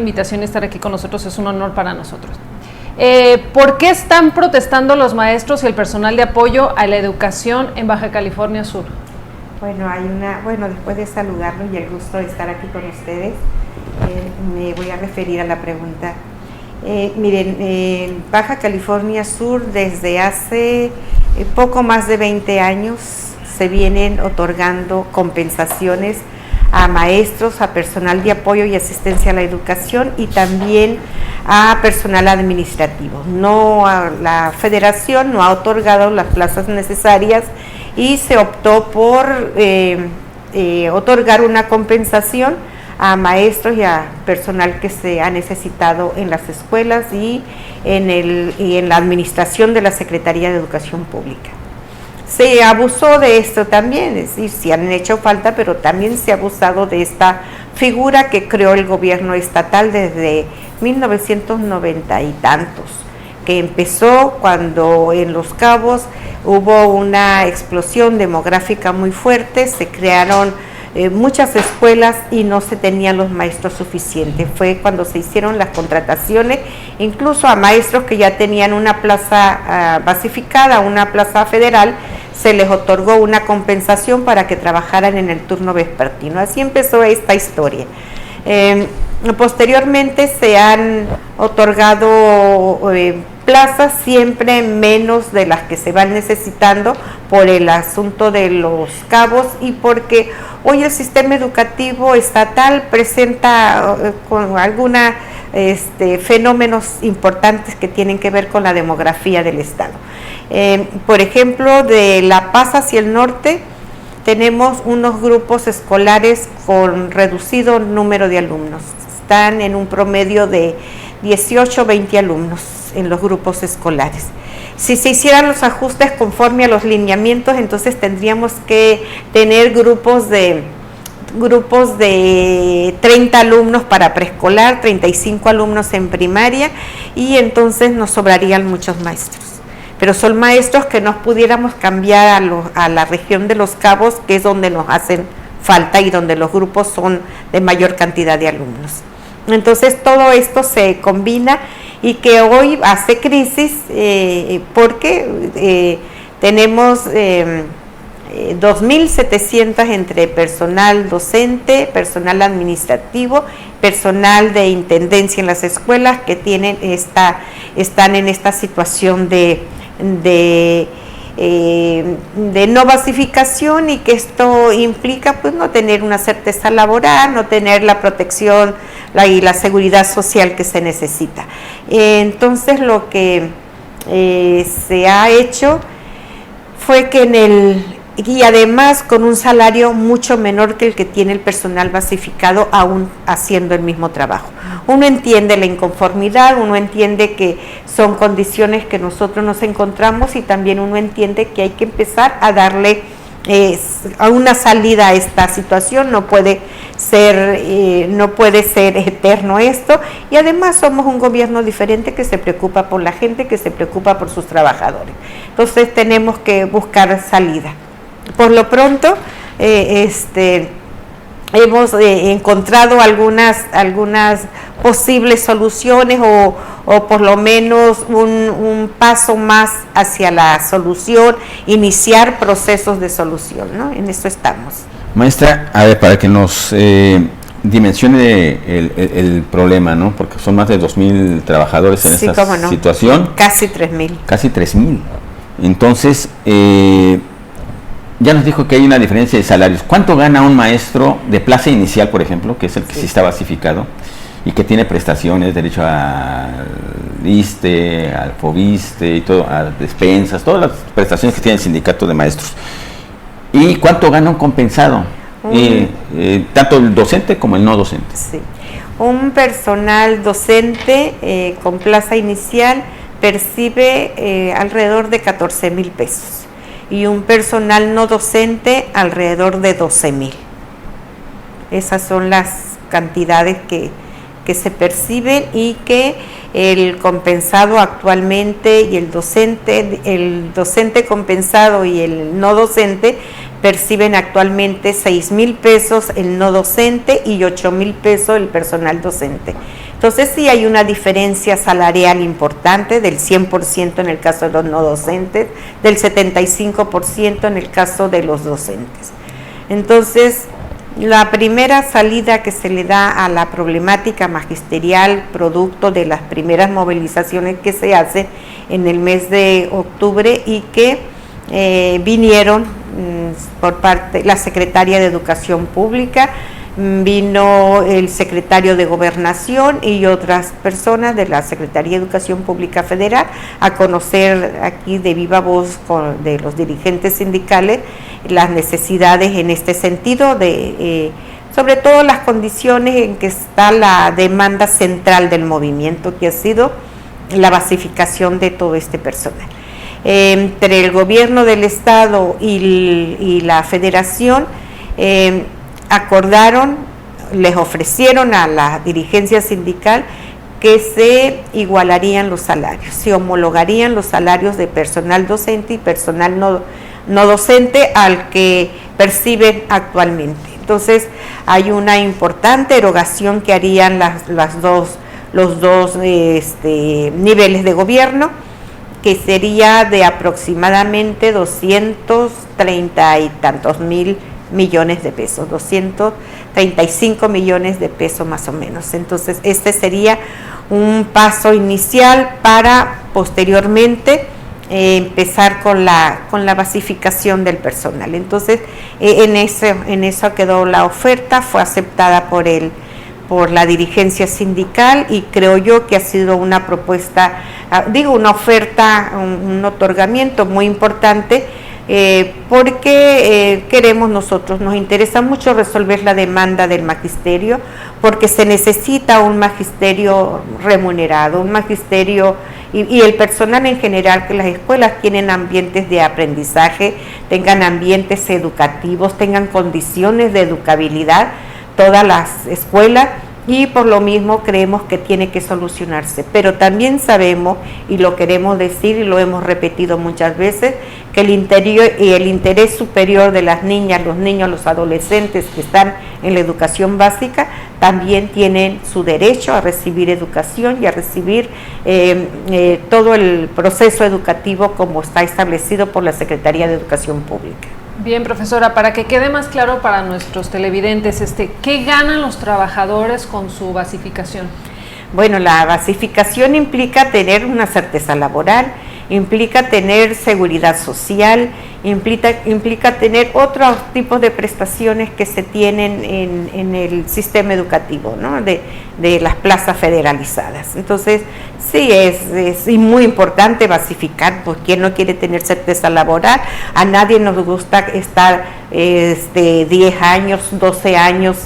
Invitación a estar aquí con nosotros, es un honor para nosotros. ¿Por qué están protestando los maestros y el personal de apoyo a la educación en Baja California Sur? Bueno, después de saludarlos y el gusto de estar aquí con ustedes, me voy a referir a la pregunta. Miren, en Baja California Sur desde hace poco más de 20 años se vienen otorgando compensaciones a maestros, a personal de apoyo y asistencia a la educación y también a personal administrativo. La federación no ha otorgado las plazas necesarias y se optó por otorgar una compensación a maestros y a personal que se ha necesitado en las escuelas y en la administración de la Secretaría de Educación Pública. Se abusó de esto también, es decir, sí han hecho falta, pero también se ha abusado de esta figura que creó el gobierno estatal desde 1990 y tantos, que empezó cuando en Los Cabos hubo una explosión demográfica muy fuerte, se crearon muchas escuelas y no se tenían los maestros suficientes. Fue cuando se hicieron las contrataciones, incluso a maestros que ya tenían una plaza basificada, una plaza federal, se les otorgó una compensación para que trabajaran en el turno vespertino. Así empezó esta historia. Posteriormente se han otorgado plazas, siempre menos de las que se van necesitando por el asunto de Los Cabos y porque hoy el sistema educativo estatal presenta con algunos fenómenos importantes que tienen que ver con la demografía del estado. Por ejemplo, de La Paz hacia el norte tenemos unos grupos escolares con reducido número de alumnos. Están en un promedio de 18 o 20 alumnos en los grupos escolares. Si se hicieran los ajustes conforme a los lineamientos, entonces tendríamos que tener grupos de 30 alumnos para preescolar, 35 alumnos en primaria y entonces nos sobrarían muchos maestros. Pero son maestros que nos pudiéramos cambiar a la región de Los Cabos, que es donde nos hacen falta y donde los grupos son de mayor cantidad de alumnos. Entonces todo esto se combina y que hoy hace crisis porque tenemos 2.700 entre personal docente, personal administrativo, personal de intendencia en las escuelas que están en esta situación de no basificación y que esto implica pues no tener una certeza laboral, no tener la protección y la seguridad social que se necesita. Entonces lo que se ha hecho fue que y además con un salario mucho menor que el que tiene el personal basificado aún haciendo el mismo trabajo. Uno entiende la inconformidad, uno entiende que son condiciones que nosotros nos encontramos y también uno entiende que hay que empezar a darle a una salida a esta situación. No puede ser eterno esto y además somos un gobierno diferente que se preocupa por la gente, que se preocupa por sus trabajadores. Entonces tenemos que buscar salida. Por lo pronto, hemos encontrado algunas posibles soluciones o por lo menos un paso más hacia la solución, iniciar procesos de solución, ¿no? En eso estamos. Maestra, a ver, para que nos dimensione el problema, ¿no? Porque son más de 2.000 trabajadores en esta situación. Casi 3.000. Casi 3.000. Entonces, ya nos dijo que hay una diferencia de salarios. ¿Cuánto gana un maestro de plaza inicial, por ejemplo, que es el que sí está basificado y que tiene prestaciones, derecho al ISSSTE, al FOBISSSTE y todo, a despensas, todas las prestaciones que tiene el sindicato de maestros? ¿Y cuánto gana un compensado? Tanto el docente como el no docente. Sí. Un personal docente con plaza inicial percibe alrededor de 14,000 pesos. Y un personal no docente alrededor de 12,000. Esas son las cantidades que se perciben y que el compensado actualmente y el docente compensado y el no docente perciben actualmente 6,000 pesos el no docente y 8,000 pesos el personal docente. Entonces sí hay una diferencia salarial importante del 100% en el caso de los no docentes, del 75% en el caso de los docentes. Entonces, la primera salida que se le da a la problemática magisterial, producto de las primeras movilizaciones que se hacen en el mes de octubre y que vinieron por parte de la Secretaria de Educación Pública, vino el secretario de Gobernación y otras personas de la Secretaría de Educación Pública Federal a conocer aquí de viva voz de los dirigentes sindicales las necesidades en este sentido, sobre todo las condiciones en que está la demanda central del movimiento, que ha sido la basificación de todo este personal. Entre el gobierno del estado y la federación acordaron, les ofrecieron a la dirigencia sindical que se igualarían los salarios, se homologarían los salarios de personal docente y personal no docente al que perciben actualmente. Entonces hay una importante erogación que harían los dos niveles de gobierno, que sería de aproximadamente 230 y tantos mil millones de pesos, 235 millones de pesos más o menos. Entonces este sería un paso inicial para posteriormente empezar con la basificación del personal. Entonces en eso quedó la oferta, fue aceptada por la dirigencia sindical y creo yo que ha sido una propuesta, una oferta, un otorgamiento muy importante, porque nos interesa mucho resolver la demanda del magisterio, porque se necesita un magisterio remunerado, un magisterio y el personal en general, que las escuelas tienen ambientes de aprendizaje, tengan ambientes educativos, tengan condiciones de educabilidad, todas las escuelas, y por lo mismo creemos que tiene que solucionarse. Pero también sabemos, y lo queremos decir y lo hemos repetido muchas veces, que el interés superior de las niñas, los niños, los adolescentes que están en la educación básica también tienen su derecho a recibir educación y a recibir todo el proceso educativo como está establecido por la Secretaría de Educación Pública. Bien, profesora, para que quede más claro para nuestros televidentes, ¿qué ganan los trabajadores con su basificación? Bueno, la basificación implica tener una certeza laboral, implica tener seguridad social, implica tener otros tipos de prestaciones que se tienen en el sistema educativo, ¿no? de las plazas federalizadas. Entonces, sí, es muy importante basificar, pues ¿quién no quiere tener certeza laboral? A nadie nos gusta estar 10 años, 12 años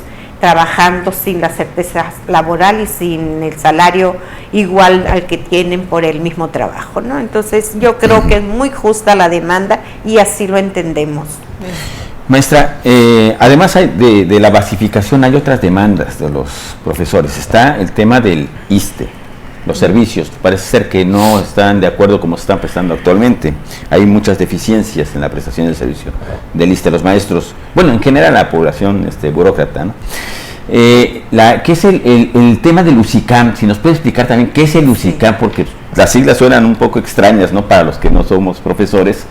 trabajando sin la certeza laboral y sin el salario igual al que tienen por el mismo trabajo, ¿no? Entonces yo creo que es muy justa la demanda y así lo entendemos. Maestra, además de la basificación hay otras demandas de los profesores. Está el tema del ISSSTE, los servicios. Parece ser que no están de acuerdo como se están prestando actualmente. Hay muchas deficiencias en la prestación del servicio del ISSSTE. Los maestros, bueno, en general la población burócrata, ¿no? ¿Qué es el tema del USICAM? Si nos puede explicar también qué es el USICAM, porque las siglas suenan un poco extrañas, ¿no?, para los que no somos profesores,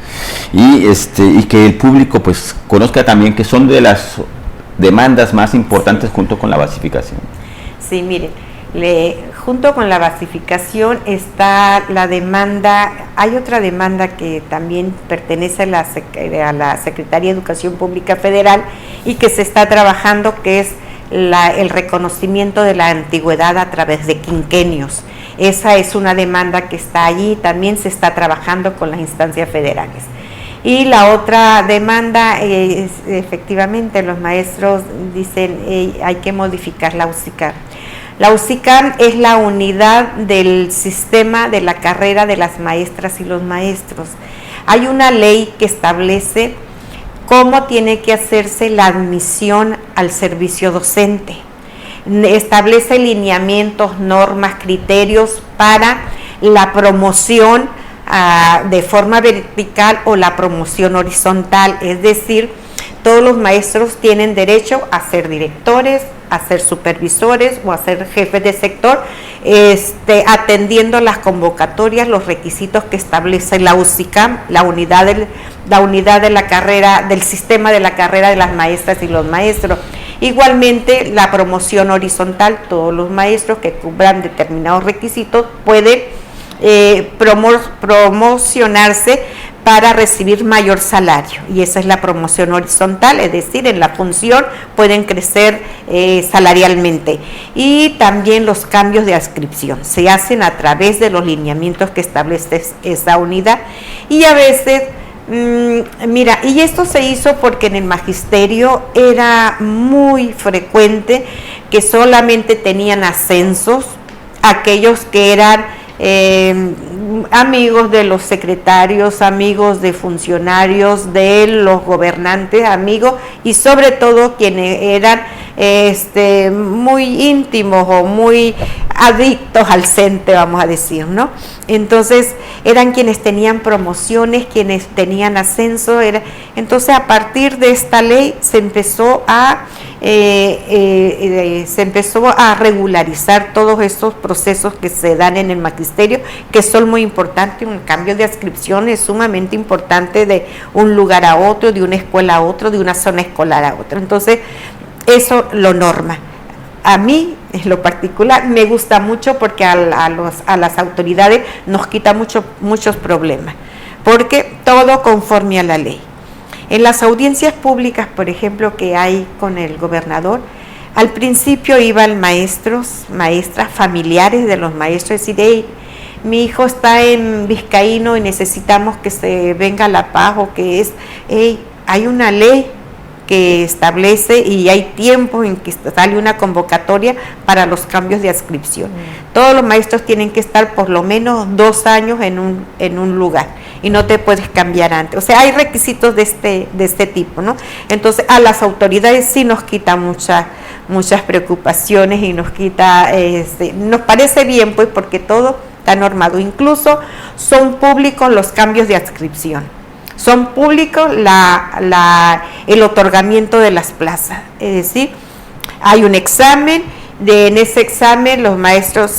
y que el público pues conozca también que son de las demandas más importantes junto con la basificación. Sí, miren, junto con la basificación está la demanda, hay otra demanda que también pertenece a la Secretaría de Educación Pública Federal y que se está trabajando, que es el reconocimiento de la antigüedad a través de quinquenios. Esa es una demanda que está allí, también se está trabajando con las instancias federales. Y la otra demanda es, efectivamente, los maestros dicen hay que modificar la USICAM. La USICAM es la unidad del sistema de la carrera de las maestras y los maestros. Hay una ley que establece cómo tiene que hacerse la admisión al servicio docente. Establece lineamientos, normas, criterios para la promoción de forma vertical o la promoción horizontal, es decir, todos los maestros tienen derecho a ser directores, a ser supervisores o a ser jefes de sector, atendiendo las convocatorias, los requisitos que establece la UCICAM, la unidad de la carrera, del sistema de la carrera de las maestras y los maestros. Igualmente, la promoción horizontal, todos los maestros que cumplan determinados requisitos pueden promocionarse para recibir mayor salario, y esa es la promoción horizontal, es decir, en la función pueden crecer salarialmente. Y también los cambios de adscripción se hacen a través de los lineamientos que establece esa unidad, y a veces y esto se hizo porque en el magisterio era muy frecuente que solamente tenían ascensos aquellos que eran amigos de los secretarios, amigos de funcionarios, de los gobernantes, amigos, y sobre todo quienes eran muy íntimos o muy adictos al CENTE, vamos a decir, ¿no? Entonces eran quienes tenían promociones, quienes tenían ascenso. Entonces, a partir de esta ley se empezó a regularizar todos estos procesos que se dan en el magisterio, que son muy importantes. Un cambio de adscripción es sumamente importante, de un lugar a otro, de una escuela a otro, de una zona escolar a otra. Entonces, eso lo norma. A mí, en lo particular, me gusta mucho porque a las autoridades nos quita muchos problemas, porque todo conforme a la ley. En las audiencias públicas, por ejemplo, que hay con el gobernador, al principio iban maestros, maestras, familiares de los maestros, decir, hey, mi hijo está en Vizcaíno y necesitamos que se venga a La Paz, o que hay una ley que establece y hay tiempos en que sale una convocatoria para los cambios de adscripción. Todos los maestros tienen que estar por lo menos 2 años en un lugar y no te puedes cambiar antes. O sea, hay requisitos de este tipo, ¿no? Entonces, a las autoridades sí nos quita muchas preocupaciones y nos quita, nos parece bien, pues, porque todo está normado. Incluso son públicos los cambios de adscripción. Son públicos el otorgamiento de las plazas, es decir, hay un examen, en ese examen los maestros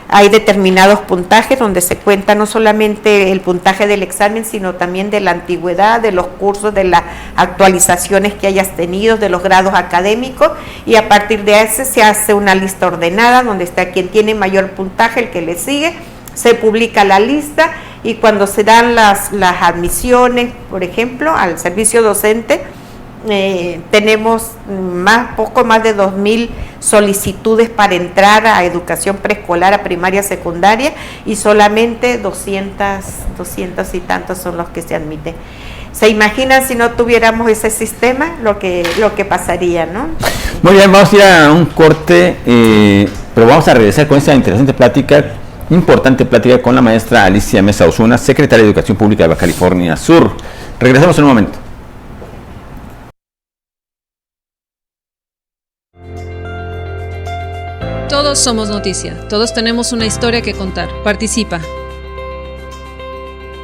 hay determinados puntajes donde se cuenta no solamente el puntaje del examen, sino también de la antigüedad, de los cursos, de las actualizaciones que hayas tenido, de los grados académicos, y a partir de ese se hace una lista ordenada donde está quien tiene mayor puntaje, el que le sigue, se publica la lista. Y cuando se dan las admisiones, por ejemplo, al servicio docente, tenemos poco más de 2,000 solicitudes para entrar a educación preescolar, a primaria, secundaria, y solamente 200 y tantos son los que se admiten. ¿Se imaginan si no tuviéramos ese sistema lo que pasaría, no? Muy bien, vamos a ir a un corte, pero vamos a regresar con esta interesante importante plática con la maestra Alicia Mesa Osuna, secretaria de Educación Pública de Baja California Sur. Regresamos en un momento. Todos somos noticia, todos tenemos una historia que contar. Participa.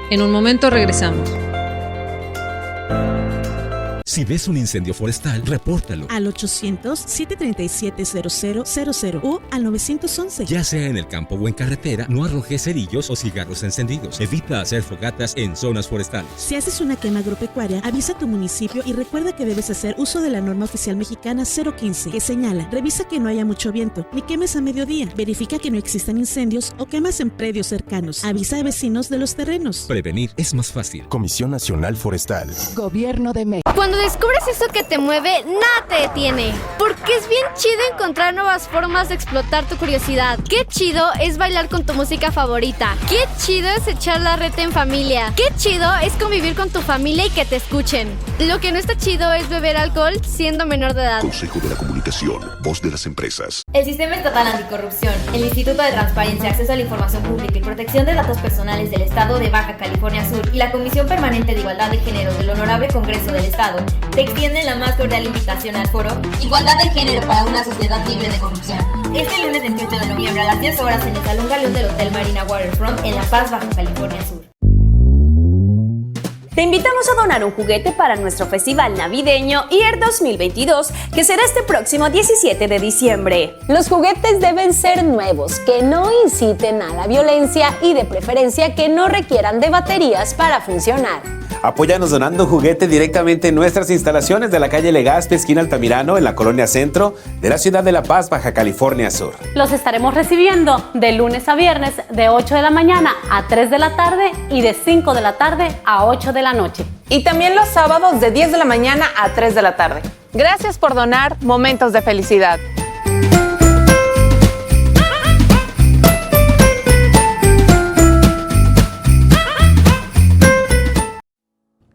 En un momento regresamos. Si ves un incendio forestal, repórtalo al 800-737-0000 o al 911. Ya sea en el campo o en carretera, no arrojes cerillos o cigarros encendidos. Evita hacer fogatas en zonas forestales. Si haces una quema agropecuaria, avisa a tu municipio y recuerda que debes hacer uso de la norma oficial mexicana 015, que señala: revisa que no haya mucho viento, ni quemes a mediodía, verifica que no existan incendios o quemas en predios cercanos, avisa a vecinos de los terrenos. Prevenir es más fácil. Comisión Nacional Forestal. Gobierno de México. Cuando descubres eso que te mueve, nada te detiene. Porque es bien chido encontrar nuevas formas de explotar tu curiosidad. Qué chido es bailar con tu música favorita. Qué chido es echar la reta en familia. Qué chido es convivir con tu familia y que te escuchen. Lo que no está chido es beber alcohol siendo menor de edad. Consejo de la Comunicación, voz de las empresas. El Sistema Estatal Anticorrupción, el Instituto de Transparencia, Acceso a la Información Pública y Protección de Datos Personales del Estado de Baja California Sur y la Comisión Permanente de Igualdad de Género del Honorable Congreso del Estado te extienden la más cordial invitación al foro Igualdad de Género para una sociedad libre de corrupción. Este lunes 28 de noviembre a las 10 horas en el Salón Galeón del Hotel Marina Waterfront en La Paz, Baja California Sur. Te invitamos a donar un juguete para nuestro festival navideño IER 2022, que será este próximo 17 de diciembre. Los juguetes deben ser nuevos, que no inciten a la violencia y de preferencia que no requieran de baterías para funcionar. Apóyanos donando juguete directamente en nuestras instalaciones de la calle Legazpi, esquina Altamirano, en la colonia Centro de la ciudad de La Paz, Baja California Sur. Los estaremos recibiendo de lunes a viernes de 8 de la mañana a 3 de la tarde y de 5 de la tarde a 8 de la noche. Y también los sábados de 10 de la mañana a 3 de la tarde. Gracias por donar momentos de felicidad.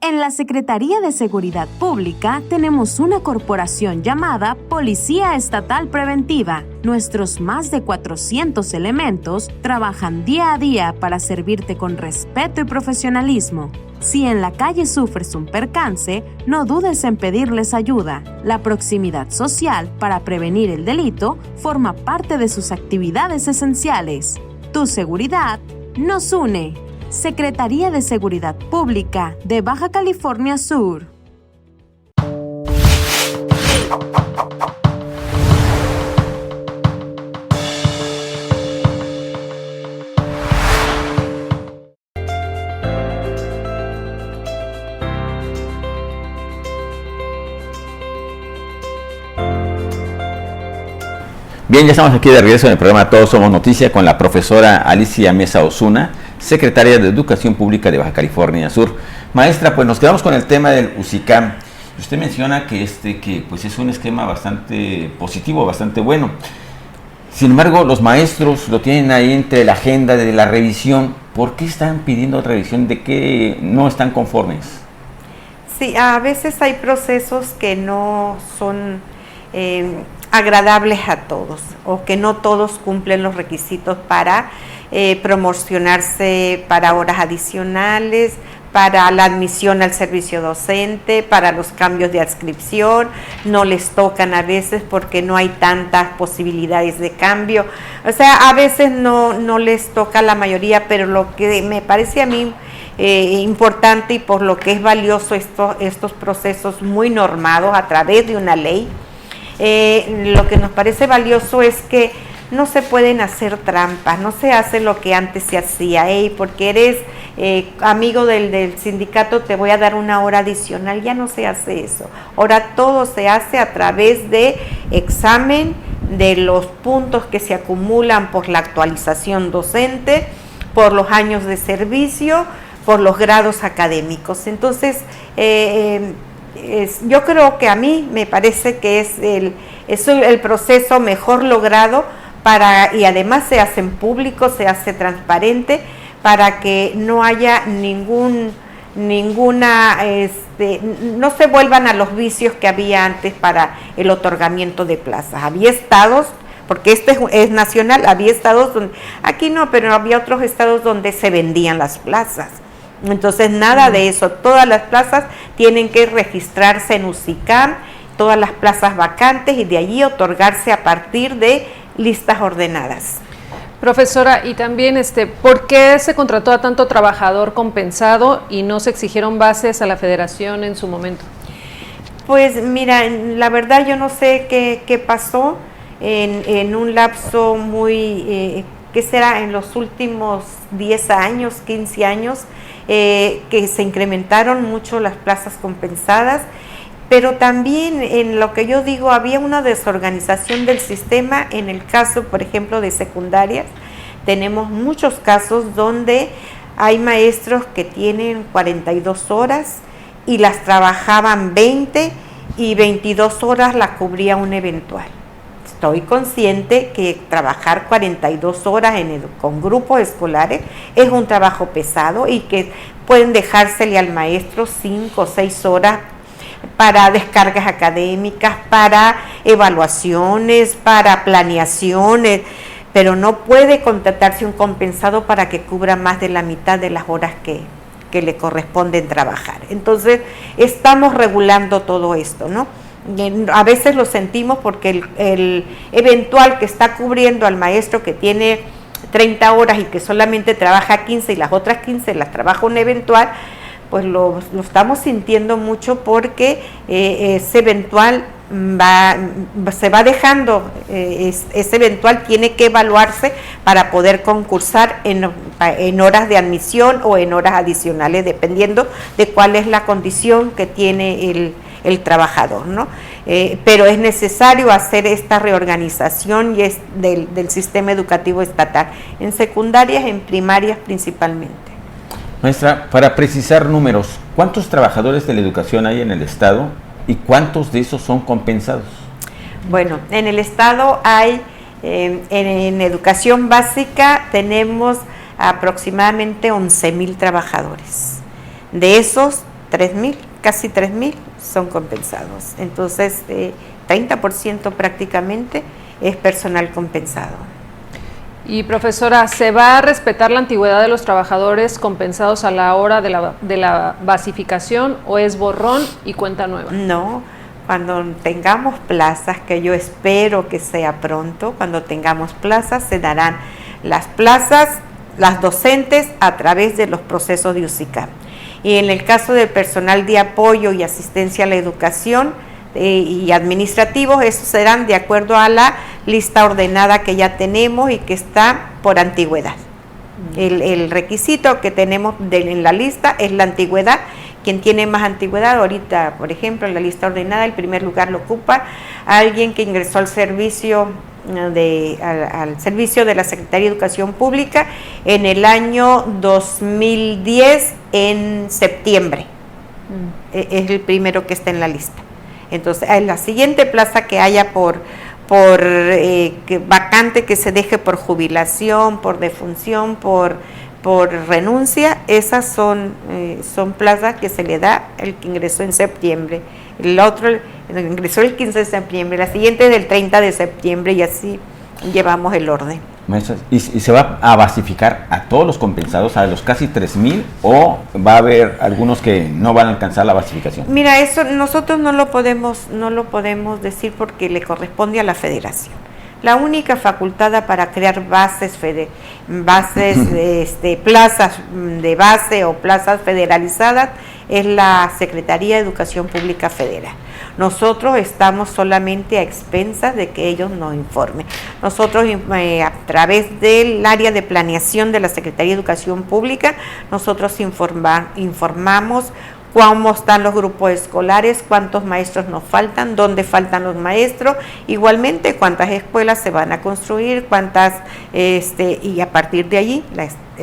En la Secretaría de Seguridad Pública tenemos una corporación llamada Policía Estatal Preventiva. Nuestros más de 400 elementos trabajan día a día para servirte con respeto y profesionalismo. Si en la calle sufres un percance, no dudes en pedirles ayuda. La proximidad social para prevenir el delito forma parte de sus actividades esenciales. Tu seguridad nos une. Secretaría de Seguridad Pública de Baja California Sur. Bien, ya estamos aquí de regreso en el programa Todos Somos Noticia con la profesora Alicia Mesa Osuna, secretaria de Educación Pública de Baja California Sur. Maestra, pues nos quedamos con el tema del UCICAM. Usted menciona que pues es un esquema bastante positivo, bastante bueno. Sin embargo, los maestros lo tienen ahí entre la agenda de la revisión. ¿Por qué están pidiendo revisión? ¿De qué no están conformes? Sí, a veces hay procesos que no son agradables a todos, o que no todos cumplen los requisitos para promocionarse para horas adicionales, para la admisión al servicio docente, para los cambios de adscripción, no les tocan a veces porque no hay tantas posibilidades de cambio. O sea, a veces no les toca a la mayoría, pero lo que me parece a mí importante y por lo que es valioso estos procesos muy normados a través de una ley, lo que nos parece valioso es que no se pueden hacer trampas, no se hace lo que antes se hacía, porque eres amigo del sindicato te voy a dar una hora adicional, ya no se hace eso. Ahora todo se hace a través de examen, de los puntos que se acumulan por la actualización docente, por los años de servicio, por los grados académicos. Entonces, yo creo que a mí me parece que es el proceso mejor logrado y además se hace en público, se hace transparente para que no haya no se vuelvan a los vicios que había antes para el otorgamiento de plazas. Había estados, porque este es nacional, había estados donde, aquí no, pero había otros estados donde se vendían las plazas. Entonces nada de eso, todas las plazas tienen que registrarse en UCICAM, todas las plazas vacantes, y de allí otorgarse a partir de listas ordenadas. Profesora, y también ¿por qué se contrató a tanto trabajador compensado y no se exigieron bases a la federación en su momento? Pues mira, la verdad yo no sé qué pasó en un lapso muy, ¿qué será? En los últimos 10 años, 15 años, que se incrementaron mucho las plazas compensadas, pero también en lo que yo digo había una desorganización del sistema. En el caso, por ejemplo, de secundarias, tenemos muchos casos donde hay maestros que tienen 42 horas y las trabajaban 20 y 22 horas las cubría un eventual. Estoy consciente que trabajar 42 horas con grupos escolares es un trabajo pesado y que pueden dejársele al maestro 5 o 6 horas para descargas académicas, para evaluaciones, para planeaciones, pero no puede contratarse un compensado para que cubra más de la mitad de las horas que le corresponden trabajar. Entonces, estamos regulando todo esto, ¿no? A veces lo sentimos porque el eventual que está cubriendo al maestro que tiene 30 horas y que solamente trabaja 15 y las otras 15 las trabaja un eventual, pues lo estamos sintiendo mucho porque ese eventual se va dejando, ese eventual tiene que evaluarse para poder concursar en horas de admisión o en horas adicionales, dependiendo de cuál es la condición que tiene el trabajador, ¿no? Pero es necesario hacer esta reorganización y del sistema educativo estatal, en secundarias, en primarias principalmente. Maestra, para precisar números, ¿cuántos trabajadores de la educación hay en el Estado y cuántos de esos son compensados? Bueno, en el Estado hay, en educación básica tenemos aproximadamente 11,000 trabajadores. De esos, 3,000, casi 3,000 son compensados. Entonces, 30% prácticamente es personal compensado. Y profesora, ¿se va a respetar la antigüedad de los trabajadores compensados a la hora de la basificación o es borrón y cuenta nueva? No, cuando tengamos plazas, que yo espero que sea pronto, cuando tengamos plazas se darán las plazas, las docentes a través de los procesos de USICAM. Y en el caso del personal de apoyo y asistencia a la educación, y administrativos, esos serán de acuerdo a la lista ordenada que ya tenemos y que está por antigüedad. El requisito que tenemos en la lista es la antigüedad. Quien tiene más antigüedad, ahorita, por ejemplo, en la lista ordenada, el primer lugar lo ocupa alguien que ingresó al servicio al servicio de la Secretaría de Educación Pública en el año 2010 en septiembre. Es el primero que está en la lista. Entonces, en la siguiente plaza que haya por vacante, que se deje por jubilación, por defunción, por renuncia, esas son plazas que se le da el que ingresó en septiembre. El otro ingresó el 15 de septiembre, la siguiente es del 30 de septiembre y así llevamos el orden. Maestra, ¿y se va a basificar a todos los compensados, a los casi 3,000, o va a haber algunos que no van a alcanzar la basificación? Mira, eso nosotros no lo podemos decir porque le corresponde a la federación. La única facultada para crear plazas de base o plazas federalizadas es la Secretaría de Educación Pública Federal. Nosotros estamos solamente a expensas de que ellos nos informen. Nosotros, a través del área de planeación de la Secretaría de Educación Pública, nosotros informamos cómo están los grupos escolares, cuántos maestros nos faltan, dónde faltan los maestros, igualmente cuántas escuelas se van a construir, y a partir de allí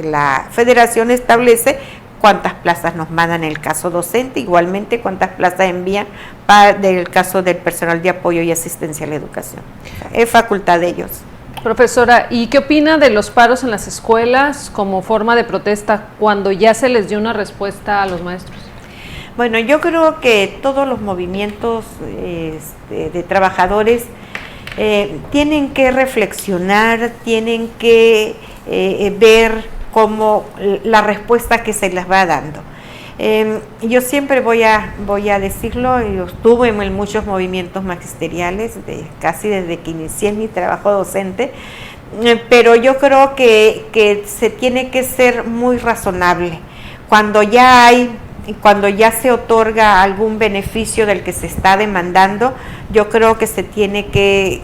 la federación establece cuántas plazas nos mandan en el caso docente, igualmente cuántas plazas envían del caso del personal de apoyo y asistencia a la educación. Es facultad de ellos. Profesora, ¿y qué opina de los paros en las escuelas como forma de protesta cuando ya se les dio una respuesta a los maestros? Bueno, yo creo que todos los movimientos de trabajadores tienen que reflexionar, tienen que ver cómo la respuesta que se les va dando. Yo siempre voy a decirlo, yo estuve en muchos movimientos magisteriales, casi desde que inicié mi trabajo docente, pero yo creo que se tiene que ser muy razonable. Cuando ya se otorga algún beneficio del que se está demandando, yo creo que se tiene que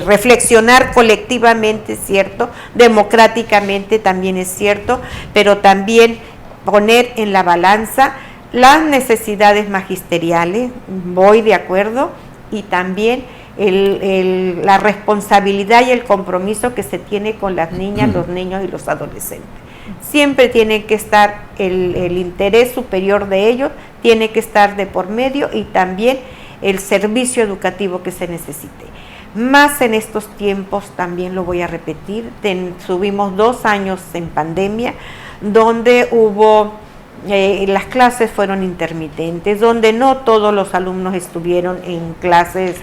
reflexionar colectivamente, ¿cierto? Democráticamente también es cierto, pero también poner en la balanza las necesidades magisteriales, voy de acuerdo, y también la responsabilidad y el compromiso que se tiene con las niñas, los niños y los adolescentes. Siempre tiene que estar el interés superior de ellos, tiene que estar de por medio, y también el servicio educativo que se necesite. Más en estos tiempos, también lo voy a repetir, tuvimos 2 años en pandemia, donde las clases fueron intermitentes, donde no todos los alumnos estuvieron en clases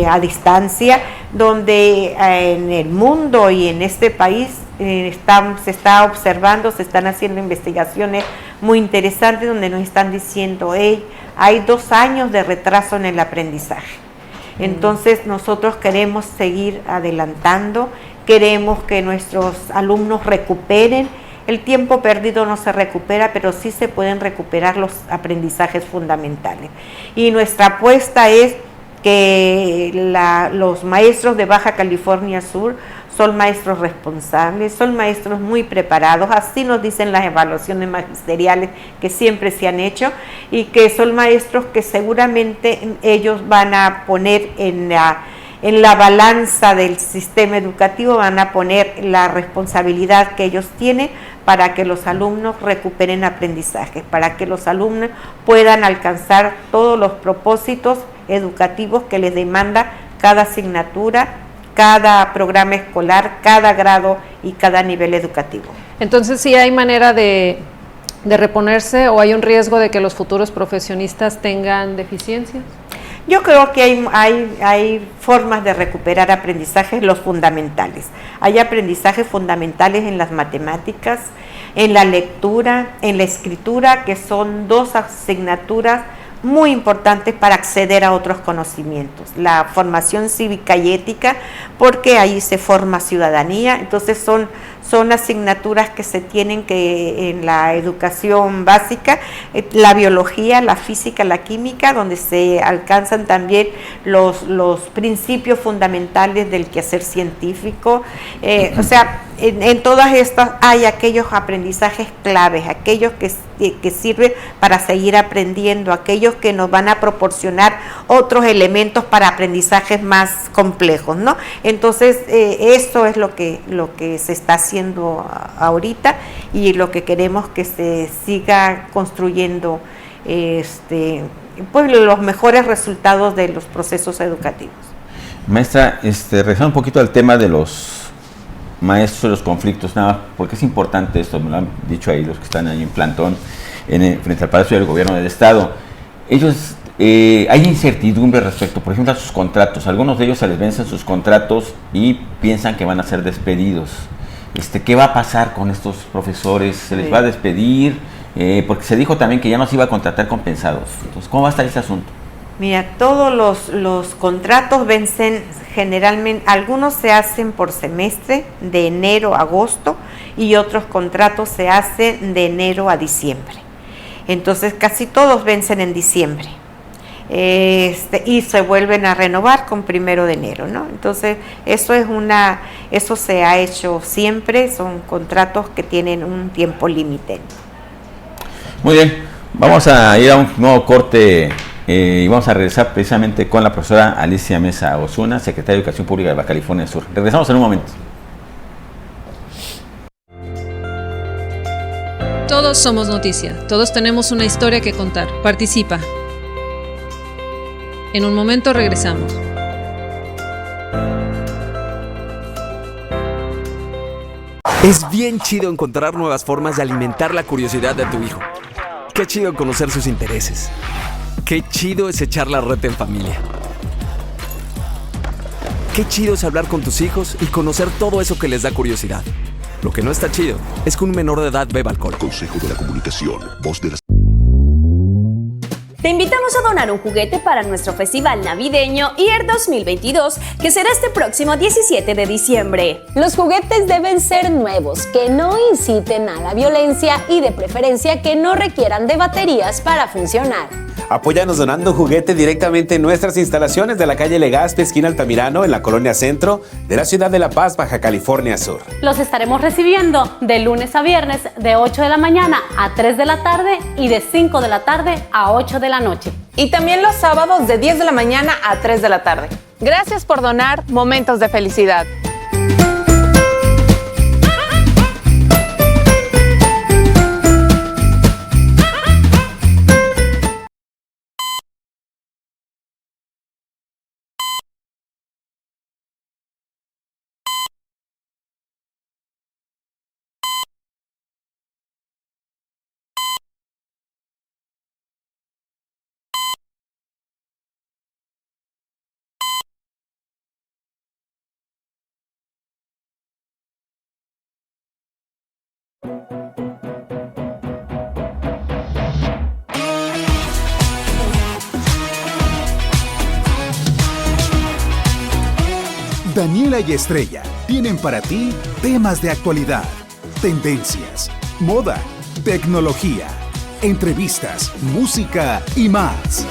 a distancia, donde en el mundo y en este país se está observando, se están haciendo investigaciones muy interesantes donde nos están diciendo, hay 2 años de retraso en el aprendizaje. Entonces nosotros queremos seguir adelantando, queremos que nuestros alumnos recuperen el tiempo perdido no se recupera, pero sí se pueden recuperar los aprendizajes fundamentales. Y nuestra apuesta es que los maestros de Baja California Sur son maestros responsables, son maestros muy preparados, así nos dicen las evaluaciones magisteriales que siempre se han hecho, y que son maestros que seguramente ellos van a poner en la balanza del sistema educativo, van a poner la responsabilidad que ellos tienen para que los alumnos recuperen aprendizajes, para que los alumnos puedan alcanzar todos los propósitos educativos que les demanda cada asignatura, cada programa escolar, cada grado y cada nivel educativo. Entonces, ¿sí hay manera de reponerse o hay un riesgo de que los futuros profesionistas tengan deficiencias? Yo creo que hay formas de recuperar aprendizajes, los fundamentales. Hay aprendizajes fundamentales en las matemáticas, en la lectura, en la escritura, que son dos asignaturas muy importantes para acceder a otros conocimientos. La formación cívica y ética, porque ahí se forma ciudadanía, entonces son asignaturas que se tienen que en la educación básica, la biología, la física, la química, donde se alcanzan también los principios fundamentales del quehacer científico. O sea, en todas estas hay aquellos aprendizajes claves, aquellos que sirven para seguir aprendiendo, aquellos que nos van a proporcionar otros elementos para aprendizajes más complejos, ¿no? Entonces, eso es lo que se está haciendo ahorita y lo que queremos que se siga construyendo pues los mejores resultados de los procesos educativos. Maestra, regresando un poquito al tema de los maestros de los conflictos, nada, porque es importante esto, me lo han dicho ahí los que están ahí en plantón frente al Palacio del Gobierno del Estado. Ellos, hay incertidumbre respecto, por ejemplo, a sus contratos. Algunos de ellos se les vencen sus contratos y piensan que van a ser despedidos. ¿Qué va a pasar con estos profesores? ¿Se les va a despedir? Porque se dijo también que ya no se iba a contratar compensados. Entonces, ¿cómo va a estar ese asunto? Mira, todos los contratos vencen generalmente, algunos se hacen por semestre, de enero a agosto, y otros contratos se hacen de enero a diciembre. Entonces, casi todos vencen en diciembre. Y se vuelven a renovar con 1 de enero, ¿no? Entonces, eso se ha hecho siempre, son contratos que tienen un tiempo límite. Muy bien, vamos a ir a un nuevo corte y vamos a regresar precisamente con la profesora Alicia Mesa Osuna, secretaria de Educación Pública de Baja California Sur. Regresamos en un momento. Todos somos noticia, todos tenemos una historia que contar. Participa. En un momento regresamos. Es bien chido encontrar nuevas formas de alimentar la curiosidad de tu hijo. Qué chido conocer sus intereses. Qué chido es echar la reta en familia. Qué chido es hablar con tus hijos y conocer todo eso que les da curiosidad. Lo que no está chido es que un menor de edad beba alcohol. Consejo de la Comunicación, voz de la... Te invitamos a donar un juguete para nuestro Festival Navideño Year 2022, que será este próximo 17 de diciembre. Los juguetes deben ser nuevos, que no inciten a la violencia y de preferencia que no requieran de baterías para funcionar. Apóyanos donando juguete directamente en nuestras instalaciones de la calle Legazpi, esquina Altamirano, en la colonia Centro de la ciudad de La Paz, Baja California Sur. Los estaremos recibiendo de lunes a viernes de 8 de la mañana a 3 de la tarde y de 5 de la tarde a 8 de la noche. Y también los sábados de 10 de la mañana a 3 de la tarde. Gracias por donar momentos de felicidad. Daniela y Estrella tienen para ti temas de actualidad, tendencias, moda, tecnología, entrevistas, música y más.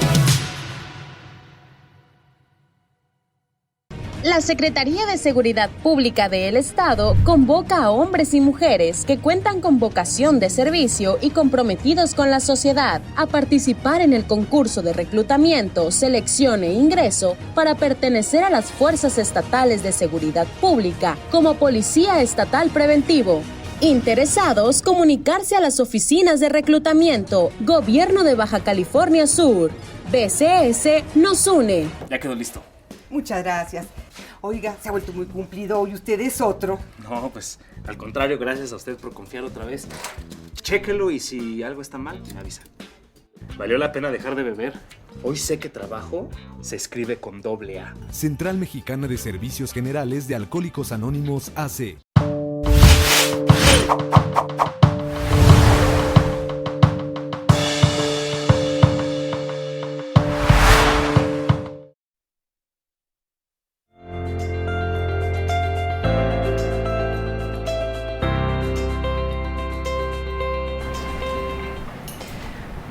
La Secretaría de Seguridad Pública del Estado convoca a hombres y mujeres que cuentan con vocación de servicio y comprometidos con la sociedad a participar en el concurso de reclutamiento, selección e ingreso para pertenecer a las Fuerzas Estatales de Seguridad Pública como Policía Estatal Preventivo. Interesados, comunicarse a las oficinas de reclutamiento, Gobierno de Baja California Sur. BCS nos une. Ya quedó listo. Muchas gracias. Oiga, se ha vuelto muy cumplido y usted es otro. No, pues al contrario, gracias a usted por confiar otra vez. Chéquelo y si algo está mal, me avisa. Valió la pena dejar de beber. Hoy sé que trabajo se escribe con doble A. Central Mexicana de Servicios Generales de Alcohólicos Anónimos AC.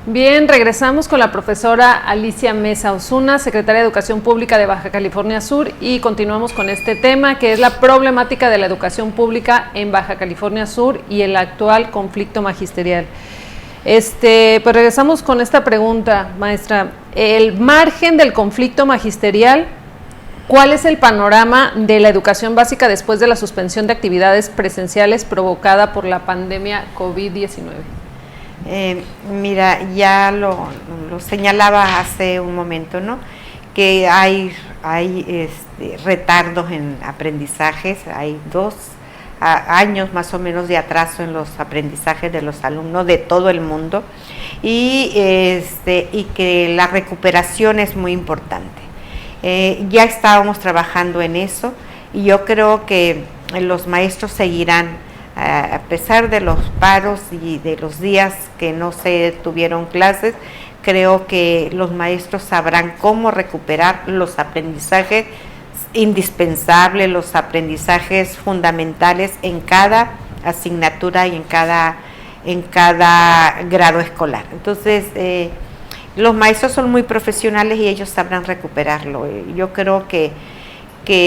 Bien, regresamos con la profesora Alicia Mesa Osuna, secretaria de Educación Pública de Baja California Sur, y continuamos con este tema que es la problemática de la educación pública en Baja California Sur y el actual conflicto magisterial. Pues regresamos con esta pregunta, maestra. El margen del conflicto magisterial, ¿cuál es el panorama de la educación básica después de la suspensión de actividades presenciales provocada por la pandemia COVID-19? Mira, ya lo señalaba hace un momento, ¿no? Que hay retardos en aprendizajes, hay 2 años más o menos de atraso en los aprendizajes de los alumnos de todo el mundo y que la recuperación es muy importante. Ya estábamos trabajando en eso y yo creo que los maestros seguirán. A pesar de los paros y de los días que no se tuvieron clases, creo que los maestros sabrán cómo recuperar los aprendizajes indispensables, los aprendizajes fundamentales en cada asignatura y en cada grado escolar. Entonces, los maestros son muy profesionales y ellos sabrán recuperarlo. Yo creo que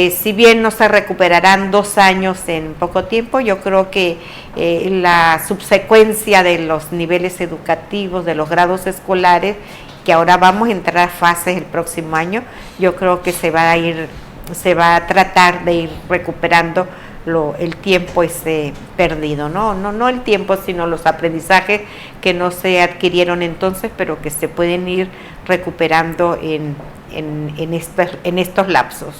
si bien no se recuperarán 2 años en poco tiempo, yo creo que la subsecuencia de los niveles educativos, de los grados escolares, que ahora vamos a entrar a fases el próximo año, yo creo que se va a tratar de ir recuperando el tiempo perdido, no el tiempo, sino los aprendizajes que no se adquirieron entonces, pero que se pueden ir recuperando en estos lapsos.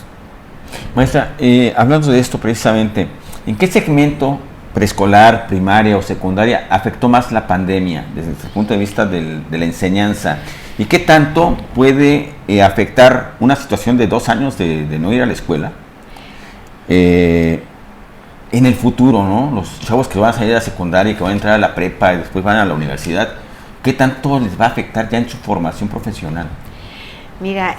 Maestra, hablando de esto precisamente, ¿en qué segmento preescolar, primaria o secundaria afectó más la pandemia desde el punto de vista de la enseñanza? ¿Y qué tanto puede afectar una situación de 2 años de no ir a la escuela en el futuro, ¿no? Los chavos que van a salir de la secundaria y que van a entrar a la prepa y después van a la universidad, ¿qué tanto les va a afectar ya en su formación profesional? Mira,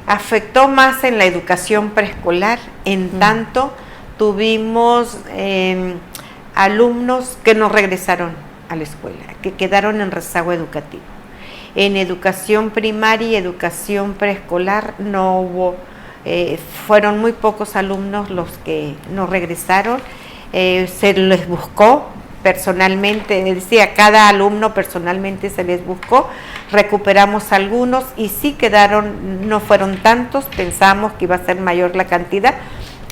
afectó más en la educación preescolar, en tanto tuvimos alumnos que no regresaron a la escuela, que quedaron en rezago educativo. En educación primaria y educación preescolar no hubo, fueron muy pocos alumnos los que no regresaron, se les buscó personalmente, decía, cada alumno personalmente se les buscó, recuperamos algunos y sí quedaron, no fueron tantos, pensamos que iba a ser mayor la cantidad,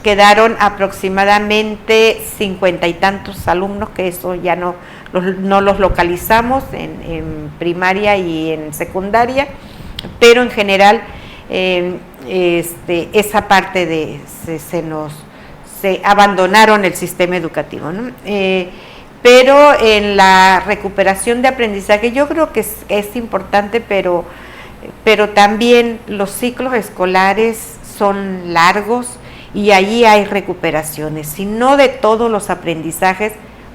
quedaron aproximadamente 50 y tantos alumnos, que eso ya no los localizamos en primaria y en secundaria, pero en general esa parte se abandonaron el sistema educativo, ¿no? Pero en la recuperación de aprendizaje yo creo que es importante, pero también los ciclos escolares son largos y allí hay recuperaciones, si no de todos los aprendizajes,